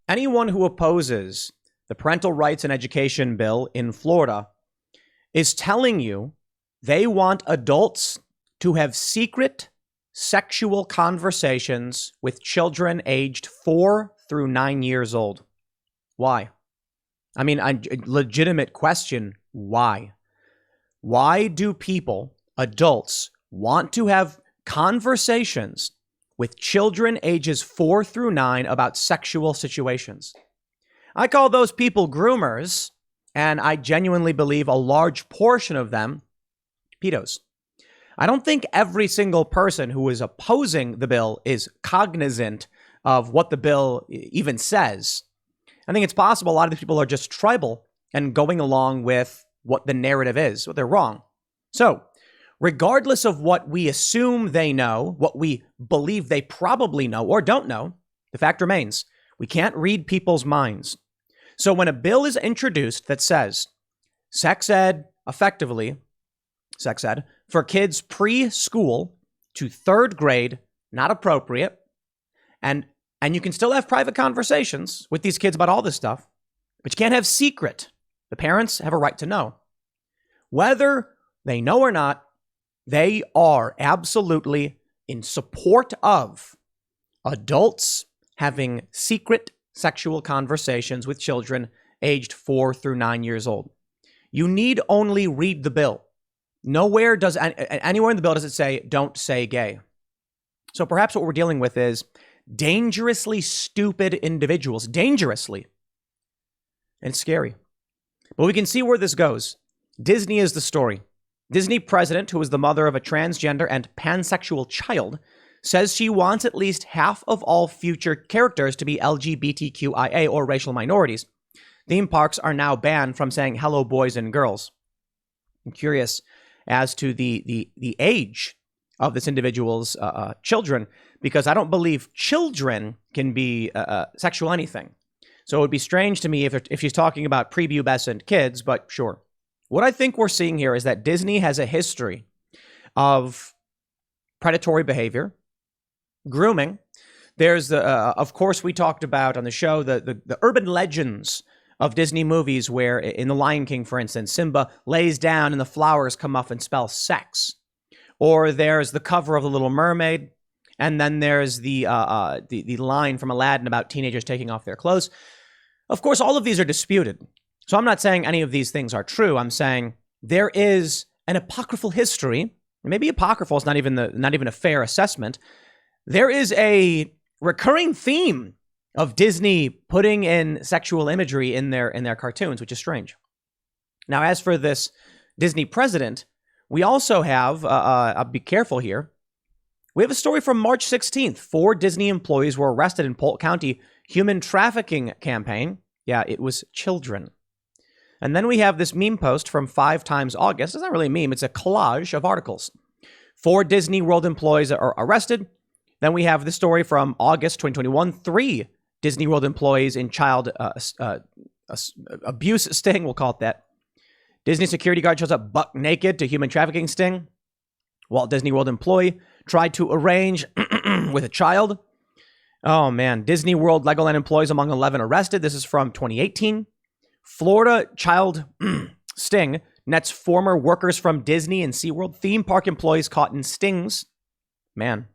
anyone who opposes the parental rights and education bill in Florida is telling you they want adults to have secret sexual conversations with children aged 4 through 9 years old. Why? I mean, a legitimate question. Why? Why do people, adults, want to have conversations with children ages 4 through 9 about sexual situations? I call those people groomers, and I genuinely believe a large portion of them pedos. I don't think every single person who is opposing the bill is cognizant of what the bill even says. I think it's possible a lot of these people are just tribal and going along with what the narrative is, but they're wrong. So, regardless of what we assume they know, what we believe they probably know or don't know, the fact remains, we can't read people's minds. So when a bill is introduced that says sex ed, effectively, sex ed, for kids preschool to 3rd grade, not appropriate, and you can still have private conversations with these kids about all this stuff, but you can't have secret. The parents have a right to know. Whether they know or not, they are absolutely in support of adults having secret sexual conversations with children aged 4 through 9 years old. You need only read the bill. Anywhere in the bill does it say, don't say gay. So perhaps what we're dealing with is dangerously stupid individuals. Dangerously. And it's scary. But we can see where this goes. Disney is the story. Disney president, who is the mother of a transgender and pansexual child, says she wants at least half of all future characters to be LGBTQIA or racial minorities. Theme parks are now banned from saying hello, boys and girls. I'm curious as to the age of this individual's children, because I don't believe children can be sexual anything. So it would be strange to me if she's talking about prepubescent kids, but sure. What I think we're seeing here is that Disney has a history of predatory behavior, grooming. There's of course, we talked about on the show the urban legends of Disney movies where, in The Lion King, for instance, Simba lays down and the flowers come up and spell sex. Or there's the cover of The Little Mermaid, and then there's the line from Aladdin about teenagers taking off their clothes. Of course, all of these are disputed. So I'm not saying any of these things are true. I'm saying there is an apocryphal history. Maybe apocryphal is not even a fair assessment. There is a recurring theme of Disney putting in sexual imagery in their cartoons, which is strange. Now, as for this Disney president, we also have, I'll be careful here, we have a story from March 16th. 4 Disney employees were arrested in Polk County human trafficking campaign. Yeah, it was children. And then we have this meme post from 5 times August. It's not really a meme, it's a collage of articles. 4 Disney World employees are arrested. Then we have the story from August 2021. 3 Disney World employees in child abuse sting, we'll call it that. Disney security guard shows up buck naked to human trafficking sting. Walt Disney World employee tried to arrange with a child. Oh man, Disney World Legoland employees among 11 arrested. This is from 2018. Florida child sting nets former workers from Disney and SeaWorld. Theme park employees caught in stings. Man,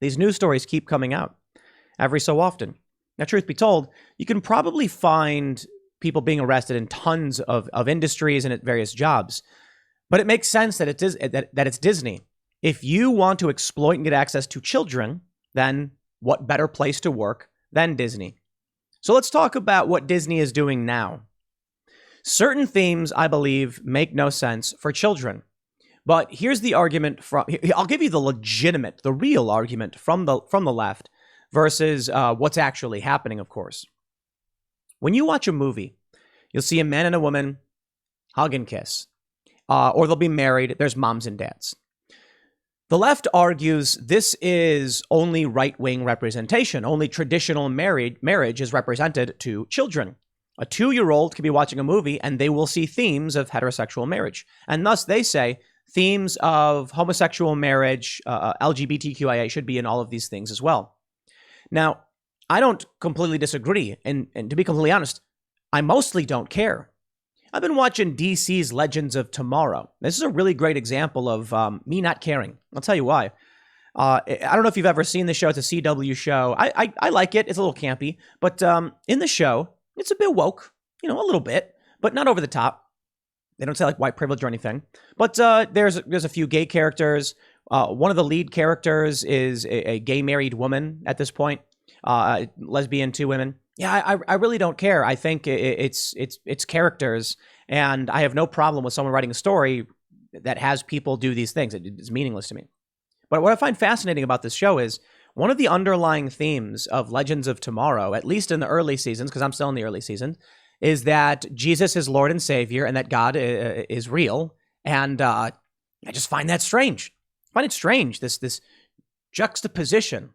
these news stories keep coming out every so often. Now, truth be told, you can probably find people being arrested in tons of industries and at various jobs. But it makes sense that it's Disney. If you want to exploit and get access to children, then what better place to work than Disney? So let's talk about what Disney is doing now. Certain themes, I believe, make no sense for children. But here's the argument I'll give you the real argument from the left versus what's actually happening, of course. When you watch a movie, you'll see a man and a woman hug and kiss. Or they'll be married. There's moms and dads. The left argues this is only right-wing representation. Only traditional marriage is represented to children. A 2-year-old can be watching a movie and they will see themes of heterosexual marriage. And thus they say themes of homosexual marriage, LGBTQIA should be in all of these things as well. Now, I don't completely disagree. And to be completely honest, I mostly don't care. I've been watching DC's Legends of Tomorrow. This is a really great example of me not caring. I'll tell you why. I don't know if you've ever seen the show. It's a CW show. I like it. It's a little campy. But in the show, it's a bit woke, a little bit, but not over the top. They don't say like white privilege or anything. But there's a few gay characters. One of the lead characters is a gay married woman at this point. Lesbian, 2 women. Yeah, I really don't care. I think it's characters, and I have no problem with someone writing a story that has people do these things. It's meaningless to me. But what I find fascinating about this show is one of the underlying themes of Legends of Tomorrow, at least in the early seasons, because I'm still in the early season, is that Jesus is Lord and Savior and that God is real. And I just find that strange. I find it strange, this juxtaposition.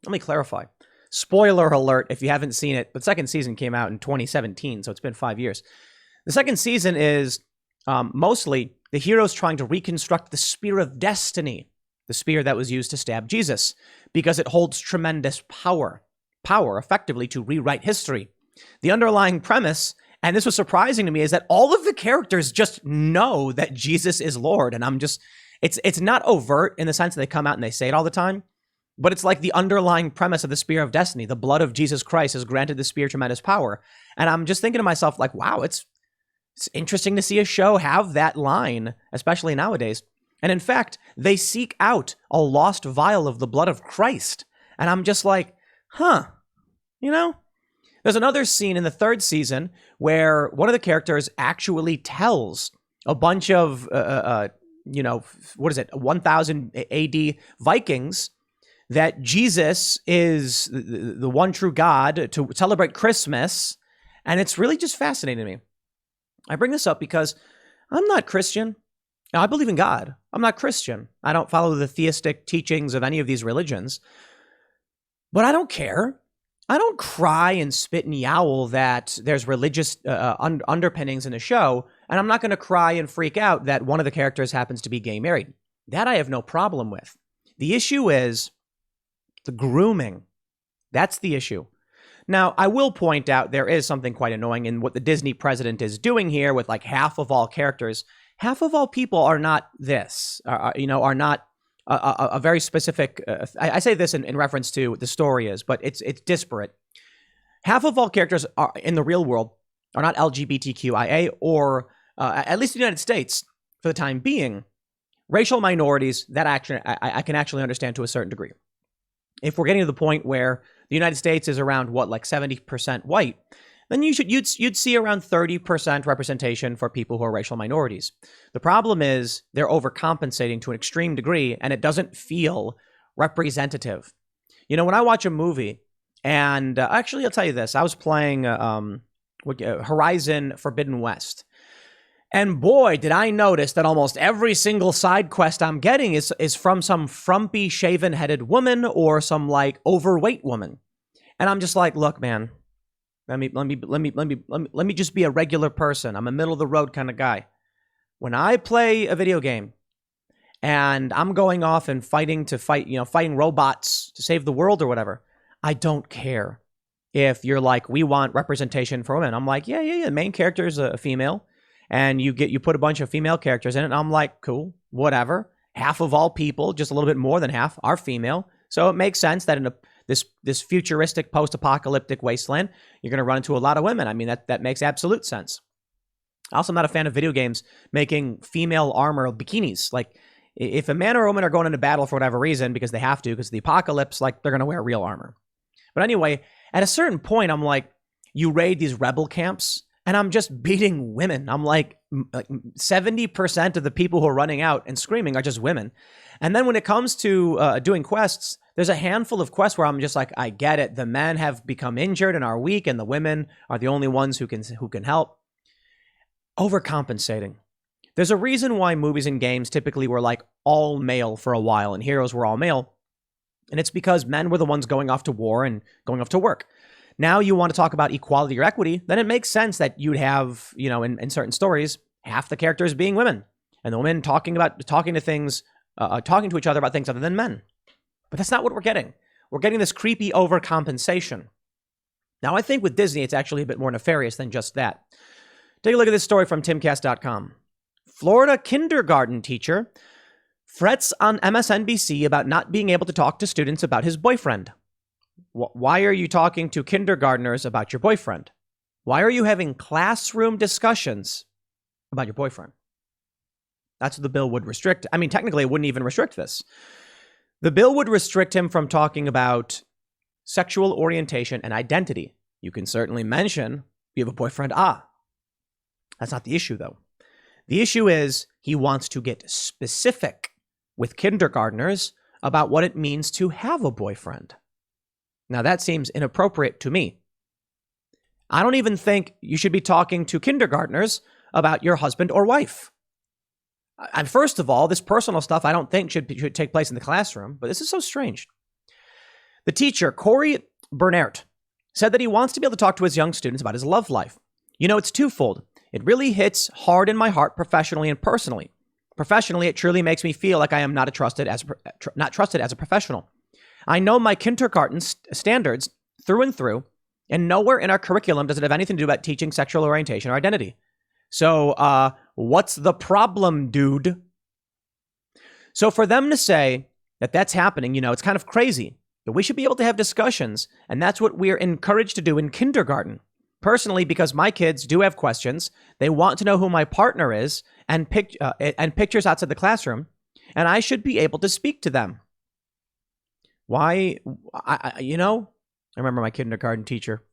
Let me clarify. Spoiler alert if you haven't seen it. The second season came out in 2017, so it's been 5 years. The second season is mostly the heroes trying to reconstruct the spear of destiny, the spear that was used to stab Jesus, because it holds tremendous power effectively to rewrite history. The underlying premise, and this was surprising to me, is that all of the characters just know that Jesus is Lord. And it's not overt in the sense that they come out and they say it all the time. But it's like the underlying premise of the Spear of Destiny. The blood of Jesus Christ has granted the spear tremendous power. And I'm just thinking to myself, like, wow, it's interesting to see a show have that line, especially nowadays. And in fact, they seek out a lost vial of the blood of Christ. And I'm just like, There's another scene in the third season where one of the characters actually tells a bunch of, 1000 AD Vikings that Jesus is the one true God to celebrate Christmas. And it's really just fascinating to me. I bring this up because I'm not Christian. Now, I believe in God. I'm not Christian. I don't follow the theistic teachings of any of these religions. But I don't care. I don't cry and spit and yowl that there's religious underpinnings in the show. And I'm not going to cry and freak out that one of the characters happens to be gay married. That I have no problem with. The issue is the grooming. That's the issue. Now, I will point out there is something quite annoying in what the Disney president is doing here with like half of all characters. Half of all people are not this, are not a very specific. I say this in reference to what the story is, but it's disparate. Half of all characters are in the real world are not LGBTQIA or at least in the United States for the time being. Racial minorities, that actually I can actually understand to a certain degree. If we're getting to the point where the United States is around 70% white, then you'd see around 30% representation for people who are racial minorities. The problem is they're overcompensating to an extreme degree, and it doesn't feel representative. When I watch a movie, and actually I'll tell you this, I was playing Horizon Forbidden West. And boy, did I notice that almost every single side quest I'm getting is from some frumpy, shaven-headed woman or some like overweight woman. And I'm just like, look, man, let me just be a regular person. I'm a middle of the road kind of guy. When I play a video game and I'm going off and fighting robots to save the world or whatever, I don't care if you're like, we want representation for women. I'm like, yeah. The main character is a female. And you put a bunch of female characters in it, and I'm like, cool, whatever. Half of all people, just a little bit more than half, are female. So it makes sense that in this futuristic post-apocalyptic wasteland, you're going to run into a lot of women. I mean, that makes absolute sense. Also, I'm not a fan of video games making female armor bikinis. Like, if a man or a woman are going into battle for whatever reason, because they have to, because of the apocalypse, like, they're going to wear real armor. But anyway, at a certain point, I'm like, you raid these rebel camps, and I'm just beating women. I'm like 70% of the people who are running out and screaming are just women. And then when it comes to doing quests, there's a handful of quests where I'm just like, I get it. The men have become injured and are weak, and the women are the only ones who can help. Overcompensating. There's a reason why movies and games typically were like all male for a while, and heroes were all male. And it's because men were the ones going off to war and going off to work. Now you want to talk about equality or equity, then it makes sense that you'd have, in certain stories, half the characters being women and the women talking to each other about things other than men. But that's not what we're getting. we're getting this creepy overcompensation. Now, I think with Disney, it's actually a bit more nefarious than just that. Take a look at this story from timcast.com. Florida kindergarten teacher frets on MSNBC about not being able to talk to students about his boyfriend. Why are you talking to kindergartners about your boyfriend? Why are you having classroom discussions about your boyfriend? That's what the bill would restrict. I mean, technically, it wouldn't even restrict this. The bill would restrict him from talking about sexual orientation and identity. You can certainly mention you have a boyfriend. That's not the issue, though. The issue is he wants to get specific with kindergartners about what it means to have a boyfriend. Now, that seems inappropriate to me. I don't even think you should be talking to kindergartners about your husband or wife. And first of all, this personal stuff I don't think should take place in the classroom, but this is so strange. The teacher, Corey Bernert, said that he wants to be able to talk to his young students about his love life. You know, it's twofold. It really hits hard in my heart professionally and personally. Professionally, it truly makes me feel like I am not trusted as a professional. I know my kindergarten standards through and through, and nowhere in our curriculum does it have anything to do about teaching sexual orientation or identity. So, what's the problem, dude? So for them to say that that's happening, you know, it's kind of crazy. But we should be able to have discussions, and that's what we're encouraged to do in kindergarten. Personally, because my kids do have questions, they want to know who my partner is and pictures outside the classroom, and I should be able to speak to them. Why? I remember my kindergarten teacher.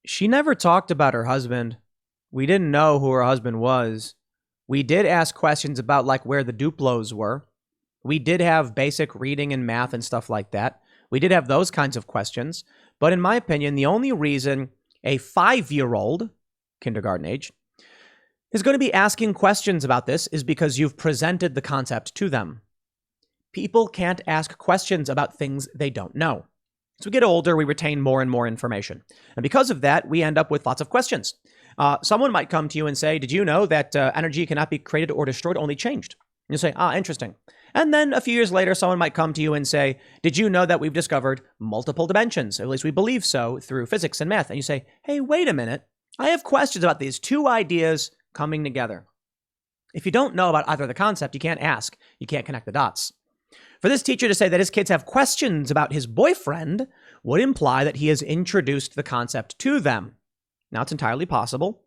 She never talked about her husband. We didn't know who her husband was. We did ask questions about like where the Duplos were. We did have basic reading and math and stuff like that. We did have those kinds of questions. But in my opinion, the only reason a 5-year-old, kindergarten age, is going to be asking questions about this is because you've presented the concept to them. People can't ask questions about things they don't know. As we get older, we retain more and more information. And because of that, we end up with lots of questions. Someone might come to you and say, did you know that energy cannot be created or destroyed, only changed? And you say, interesting. And then a few years later, someone might come to you and say, did you know that we've discovered multiple dimensions? At least we believe so through physics and math. And you say, hey, wait a minute. I have questions about these two ideas coming together. If you don't know about either the concept, you can't ask. You can't connect the dots. For this teacher to say that his kids have questions about his boyfriend would imply that he has introduced the concept to them. Now, it's entirely possible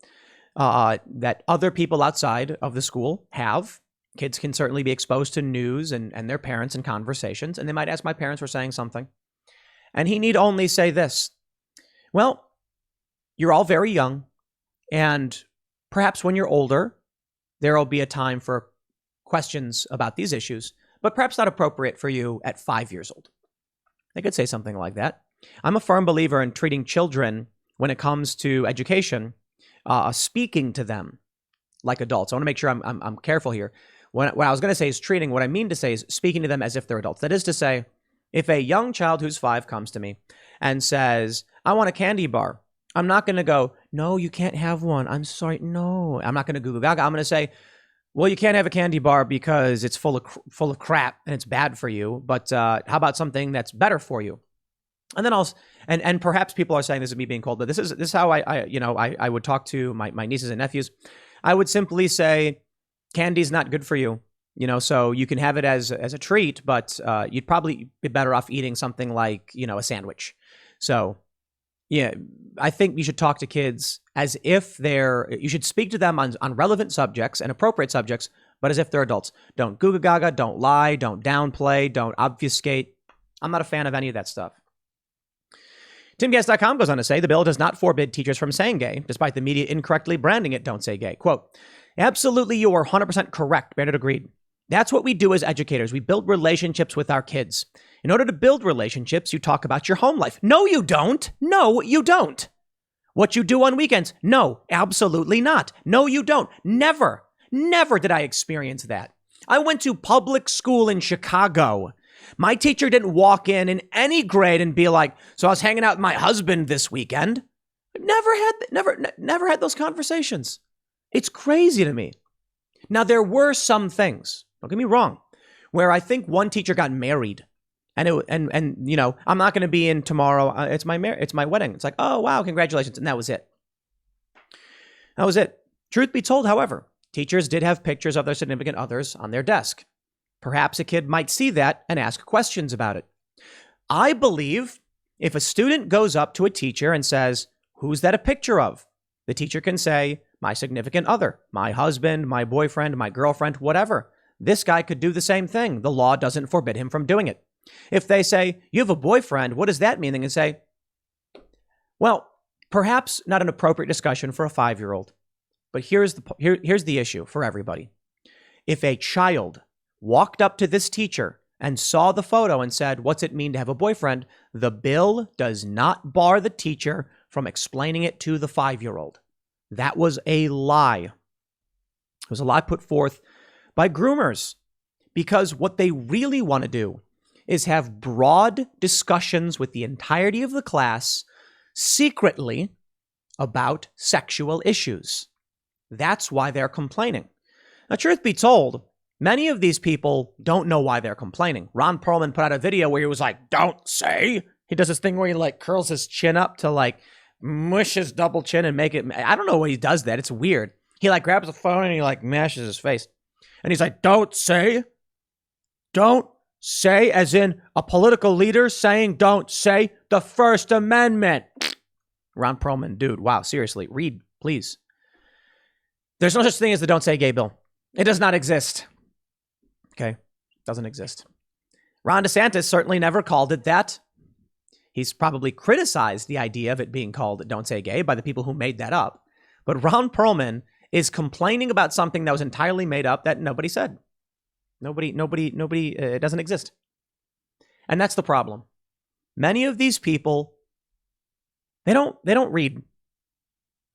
that other people outside of the school have. Kids can certainly be exposed to news and their parents and conversations, and they might ask, my parents were saying something. And he need only say this. Well, you're all very young, and perhaps when you're older, there will be a time for questions about these issues, but perhaps not appropriate for you at 5 years old. They could say something like that. I'm a firm believer in treating children when it comes to education, speaking to them like adults. I want to make sure I'm careful here. What I was going to say is treating. What I mean to say is speaking to them as if they're adults. That is to say, if a young child who's 5 comes to me and says, I want a candy bar, I'm not going to go, no, you can't have one. I'm sorry. No, I'm not going to Google Gaga. I'm going to say, well, you can't have a candy bar because it's full of crap and it's bad for you. But how about something that's better for you? And then and perhaps people are saying this is me being cold, but this is how I would talk to my nieces and nephews. I would simply say, candy's not good for you, so you can have it as a treat, but you'd probably be better off eating something like, a sandwich. So, yeah, I think you should talk to kids as if you should speak to them on relevant subjects and appropriate subjects, but as if they're adults. Don't Googa Gaga, don't lie, don't downplay, don't obfuscate. I'm not a fan of any of that stuff. TimGas.com goes on to say, the bill does not forbid teachers from saying gay, despite the media incorrectly branding it don't say gay. Quote, absolutely, you are 100% correct. Bernard agreed. That's what we do as educators. We build relationships with our kids. In order to build relationships, you talk about your home life. No, you don't. No, you don't. What you do on weekends? No, absolutely not. No, you don't. Never did I experience that. I went to public school in Chicago. My teacher didn't walk in any grade and be like, so I was hanging out with my husband this weekend. Never had those conversations. It's crazy to me. Now, there were some things, don't get me wrong, where I think one teacher got married And you know, I'm not going to be in tomorrow. It's my wedding. It's like, oh wow, congratulations, and that was it. That was it. Truth be told, however, teachers did have pictures of their significant others on their desk. Perhaps a kid might see that and ask questions about it. I believe if a student goes up to a teacher and says, "Who's that a picture of?" the teacher can say, "My significant other, my husband, my boyfriend, my girlfriend, whatever." This guy could do the same thing. The law doesn't forbid him from doing it. If they say, "You have a boyfriend, what does that mean?" They can say, well, perhaps not an appropriate discussion for a 5-year-old. But here's the issue for everybody. If a child walked up to this teacher and saw the photo and said, "What's it mean to have a boyfriend?" the bill does not bar the teacher from explaining it to the 5-year-old. That was a lie. It was a lie put forth by groomers, because what they really want to do is have broad discussions with the entirety of the class secretly about sexual issues. That's why they're complaining. Now, truth be told, many of these people don't know why they're complaining. Ron Perlman put out a video where he was like, "Don't say." He does this thing where he like curls his chin up to like mush his double chin and make it. I don't know why he does that. It's weird. He like grabs the phone and he like mashes his face. And he's like, "Don't say." Don't say, as in a political leader saying don't say the First Amendment. Ron Perlman, dude, wow, seriously, read, please. There's no such thing as the Don't Say Gay bill. It does not exist. Okay, doesn't exist. Ron DeSantis certainly never called it that. He's probably criticized the idea of it being called Don't Say Gay by the people who made that up. But Ron Perlman is complaining about something that was entirely made up that nobody said. Nobody, it doesn't exist. And that's the problem. Many of these people, they don't read.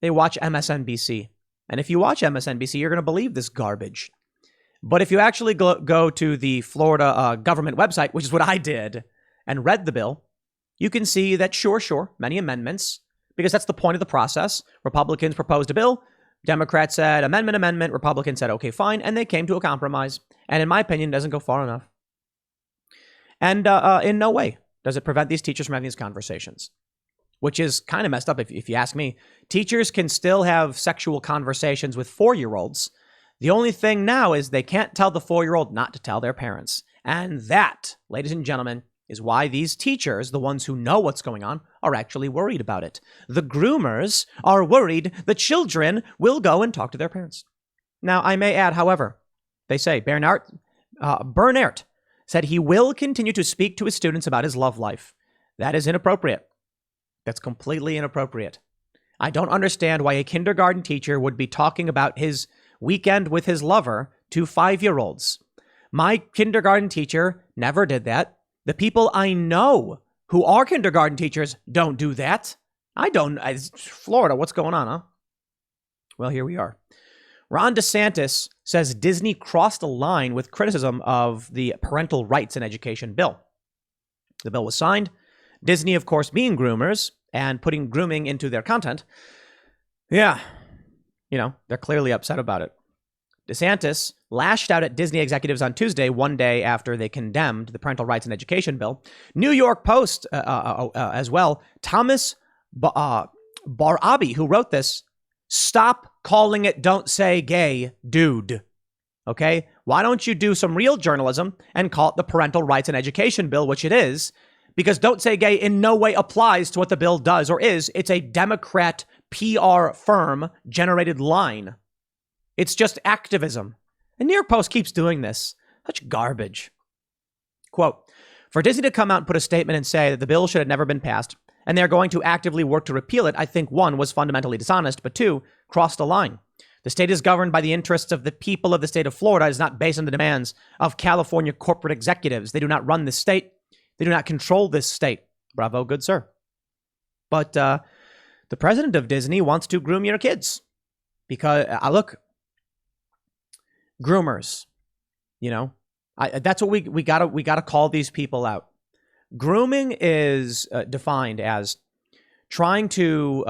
They watch MSNBC. And if you watch MSNBC, you're going to believe this garbage. But if you actually go to the Florida government website, which is what I did, and read the bill, you can see that sure, many amendments, because that's the point of the process. Republicans proposed a bill. Democrats said amendment. Republicans said, okay, fine. And they came to a compromise. And in my opinion, it doesn't go far enough. And in no way does it prevent these teachers from having these conversations, which is kind of messed up if you ask me. Teachers can still have sexual conversations with 4-year-olds. The only thing now is they can't tell the 4-year-old not to tell their parents. And that, ladies and gentlemen, is why these teachers, the ones who know what's going on, are actually worried about it. The groomers are worried the children will go and talk to their parents. Now, I may add, however, they say Bernhardt said he will continue to speak to his students about his love life. That is inappropriate. That's completely inappropriate. I don't understand why a kindergarten teacher would be talking about his weekend with his lover to 5-year-olds. My kindergarten teacher never did that. The people I know who are kindergarten teachers don't do that. I don't. Florida, what's going on, huh? Well, here we are. Ron DeSantis says Disney crossed a line with criticism of the parental rights in education bill. The bill was signed. Disney, of course, being groomers and putting grooming into their content. Yeah, they're clearly upset about it. DeSantis lashed out at Disney executives on Tuesday, one day after they condemned the parental rights in education bill. New York Post as well. Thomas Barabi, who wrote this, stop calling it Don't Say Gay, dude. Okay? Why don't you do some real journalism and call it the parental rights in education bill, which it is, because Don't Say Gay in no way applies to what the bill does or is. It's a Democrat PR firm generated line. It's just activism. And New York Post keeps doing this. Such garbage. Quote, for Disney to come out and put a statement and say that the bill should have never been passed, and they're going to actively work to repeal it, I think, 1, was fundamentally dishonest, but 2, crossed a line. The state is governed by the interests of the people of the state of Florida. It is not based on the demands of California corporate executives. They do not run this state. They do not control this state. Bravo, good sir. But the president of Disney wants to groom your kids. Because, look, groomers, that's what we gotta call these people out. Grooming is defined as trying to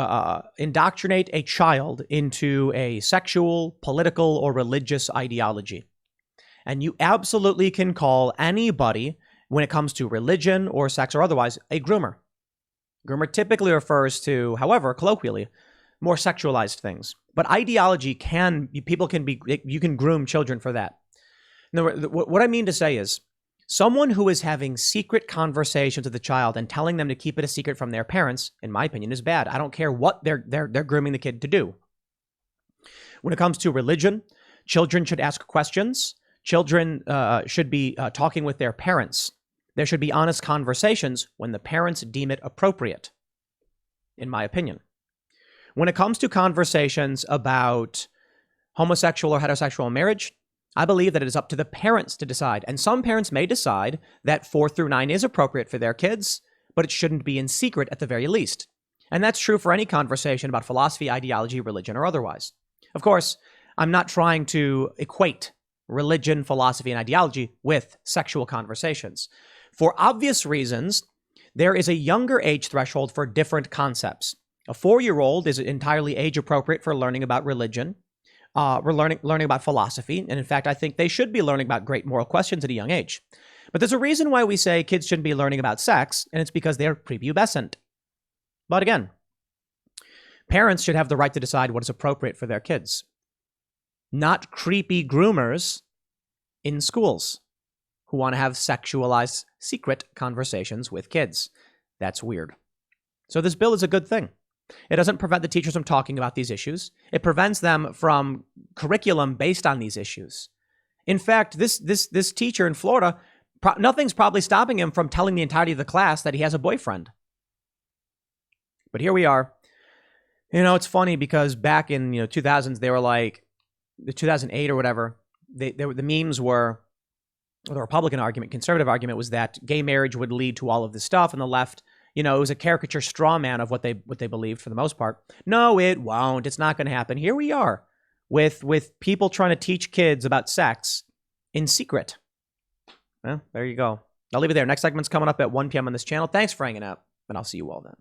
indoctrinate a child into a sexual, political, or religious ideology. And you absolutely can call anybody When it comes to religion or sex or otherwise, a groomer. Groomer typically refers to, however, colloquially, more sexualized things. But ideology you can groom children for that. Now, what I mean to say is, someone who is having secret conversations with the child and telling them to keep it a secret from their parents, in my opinion, is bad. I don't care what they're grooming the kid to do. When it comes to religion, children should ask questions. Children should be talking with their parents. There should be honest conversations when the parents deem it appropriate, in my opinion. When it comes to conversations about homosexual or heterosexual marriage, I believe that it is up to the parents to decide. And some parents may decide that 4 through 9 is appropriate for their kids, but it shouldn't be in secret at the very least. And that's true for any conversation about philosophy, ideology, religion, or otherwise. Of course, I'm not trying to equate religion, philosophy, and ideology with sexual conversations. For obvious reasons, there is a younger age threshold for different concepts. A 4-year-old is entirely age appropriate for learning about religion. We're learning about philosophy. And in fact, I think they should be learning about great moral questions at a young age. But there's a reason why we say kids shouldn't be learning about sex, and it's because they're prepubescent. But again, parents should have the right to decide what is appropriate for their kids. Not creepy groomers in schools who want to have sexualized secret conversations with kids. That's weird. So this bill is a good thing. It doesn't prevent the teachers from talking about these issues. It prevents them from curriculum based on these issues. In fact, this teacher in Florida, nothing's probably stopping him from telling the entirety of the class that he has a boyfriend. But here we are. It's funny because back in 2000s, they were like, the 2008 or whatever, the memes were, or the Republican argument, conservative argument was that gay marriage would lead to all of this stuff, and the left, it was a caricature straw man of what they believed for the most part. No, it won't. It's not going to happen. Here we are with people trying to teach kids about sex in secret. Well, there you go. I'll leave it there. Next segment's coming up at 1 p.m. on this channel. Thanks for hanging out, and I'll see you all then.